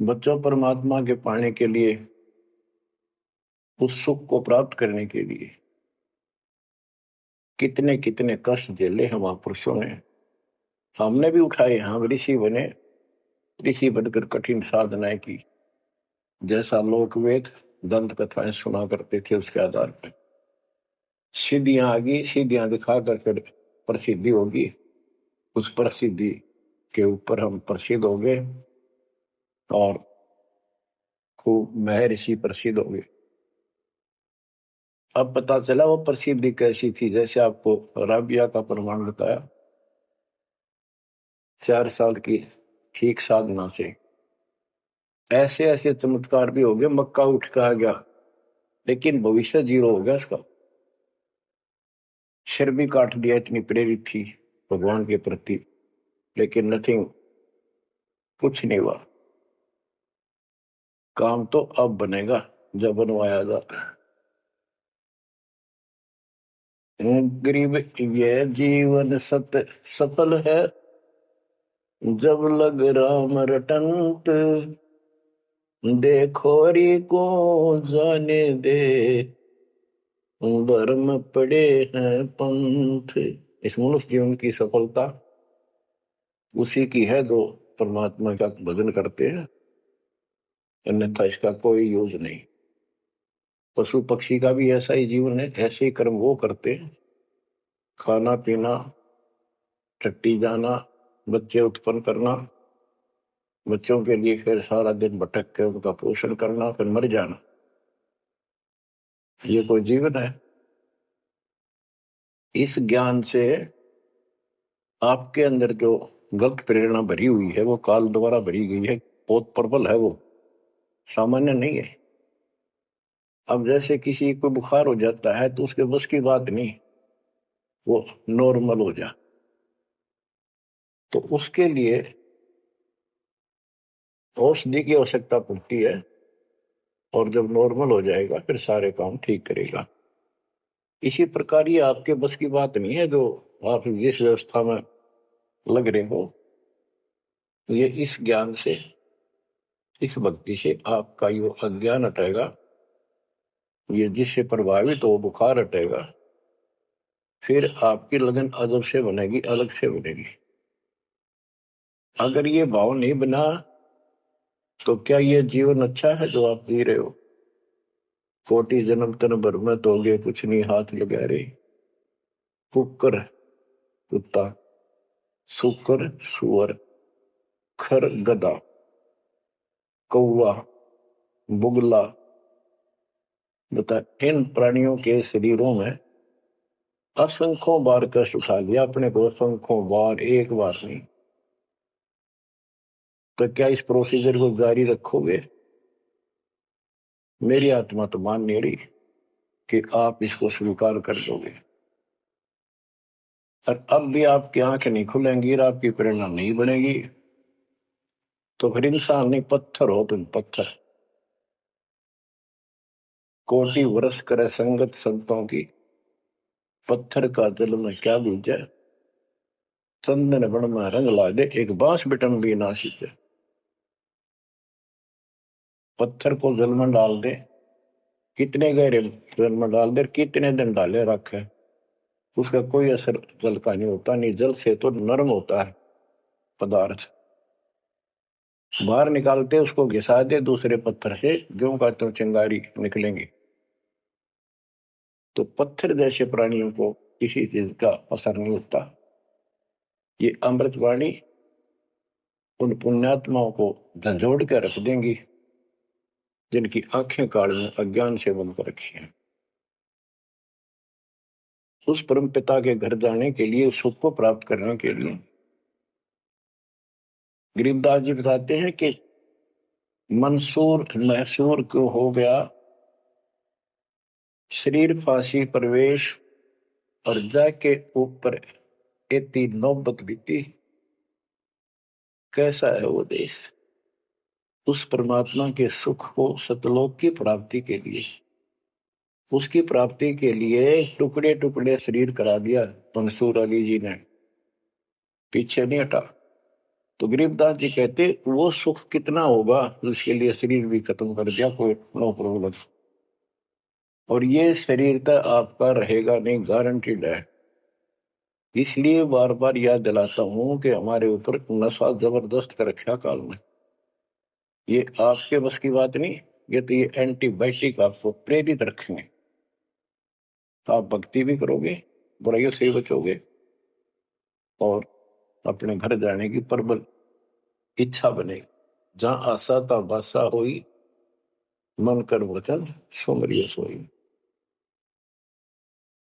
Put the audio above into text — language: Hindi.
बच्चों परमात्मा के पाने के लिए, उस सुख को प्राप्त करने के लिए कितने कितने कष्ट झेले हैं महापुरुषों ने। हमने भी उठाए, हम ऋषि बने, ऋषि बनकर कठिन साधनाएं की। जैसा लोक वेद दंत कथाएं सुना करते थे, उसके आधार पर सिद्धियां आ गई, सिद्धियां दिखा कर फिर प्रसिद्धि होगी। उस प्रसिद्धि के ऊपर हम प्रसिद्ध हो गए और खूब महर्षि प्रसिद्ध हो गए। अब पता चला वो प्रसिद्धि कैसी थी। जैसे आपको राबिया का प्रमाण बताया, 4 साल की ठीक साधना से ऐसे ऐसे चमत्कार भी हो गए। मक्का उठ कहा गया, लेकिन भविष्य जीरो हो गया उसका। सिर भी काट दिया, इतनी प्रेरित थी भगवान के प्रति, लेकिन नथिंग, कुछ नहीं हुआ। काम तो अब बनेगा जब बनवाया जाता है। गरीब ये जीवन सत सफल है, जब लग राम रटंत, देखोरी को जाने दे, भरम पड़े हैं पंथ। इस मनुष्य जीवन की सफलता उसी की है जो परमात्मा का भजन करते हैं, अन्यथा इसका कोई यूज नहीं। पशु पक्षी का भी ऐसा ही जीवन है, ऐसे ही कर्म वो करते हैं। खाना पीना, टट्टी जाना, बच्चे उत्पन्न करना, बच्चों के लिए फिर सारा दिन भटक के उनका पोषण करना, फिर मर जाना। ये कोई जीवन है? इस ज्ञान से आपके अंदर जो गलत प्रेरणा भरी हुई है, वो काल द्वारा भरी गई है, बहुत प्रबल है, वो सामान्य नहीं है। अब जैसे किसी को बुखार हो जाता है तो उसके बस की बात नहीं वो नॉर्मल हो जा, तो उसके लिए औषधि की आवश्यकता पड़ती है, और जब नॉर्मल हो जाएगा फिर सारे काम ठीक करेगा। इसी प्रकार ये आपके बस की बात नहीं है जो आप जिस व्यवस्था में लग रहे हो। ये इस ज्ञान से, इस भक्ति से आपका ये अज्ञान हटेगा, ये जिससे प्रभावित हो बुखार हटेगा, फिर आपकी लगन अदब से बनेगी, अलग से बनेगी। अगर ये भाव नहीं बना तो क्या ये जीवन अच्छा है जो आप जी रहे हो? कोटि जन्म तन भर में तोगे कुछ नहीं हाथ लगा रहे, कुकर कुत्ता, सुकर सुअर, खर गधा, कौवा, बुगला, बता इन प्राणियों के शरीरों में असंख्यों बार कष्ट उठा लिया अपने को, असंख्यों बार, एक बार नहीं। तो क्या इस प्रोसीजर को जारी रखोगे? मेरी आत्मा तो मान नहीं रही कि आप इसको स्वीकार कर दोगे। और अब भी आपकी आंखें नहीं खुलेंगी और आपकी प्रेरणा नहीं बनेगी, तो फिर इंसान नहीं, पत्थर हो तुम, पत्थर। कोटि वर्ष करे संगत संतों की, पत्थर का जल में क्या बीजे, चंदन बण में रंग ला दे, एक बांस बिटन भी ना सींचे। पत्थर को जल में डाल दे, कितने गहरे जल में डाल दे, कितने दिन डाले रखे, उसका कोई असर जल का नहीं होता। नहीं, जल से तो नरम होता है पदार्थ। बाहर निकालते उसको घिसा दे दूसरे पत्थर से, ज्यों का त्यों चिंगारी निकलेंगी। तो पत्थर जैसे प्राणियों को किसी चीज का असर नहीं होता। ये अमृतवाणी उन पुण्यात्माओं को झंझोड़ के रख देंगी जिनकी आंखें काल में अज्ञान से बंद कर रखी है। उस परम पिता के घर जाने के लिए, सुख को प्राप्त करने के लिए, गरीबदास जी बताते हैं कि मंसूर मैसूर क्यों हो गया, शरीर फांसी प्रवेश, और जाके ऊपर इतनी नौबत बीती। कैसा है वो देश? उस परमात्मा के सुख को, सतलोक की प्राप्ति के लिए, उसकी प्राप्ति के लिए टुकड़े टुकड़े शरीर करा दिया मंसूर अली जी ने, पीछे नहीं हटा। तो गरीबदास जी कहते वो सुख कितना होगा जिसके लिए शरीर भी खत्म कर दिया, कोई नो प्रॉब्लम, और ये शरीर तो आपका रहेगा नहीं, गारंटीड है। इसलिए बार बार याद दिलाता हूं कि हमारे ऊपर नशा जबरदस्त कर रखा काल में। ये आपके बस की बात नहीं, ये तो ये एंटीबायोटिक आपको प्रेरित रखेंगे। तो आप भक्ति भी करोगे, बुराइयों से बचोगे, और अपने घर जाने की प्रबल इच्छा बनेगी। जहां आशा ता बासा होई, मन कर वचन सुमरिय सोई।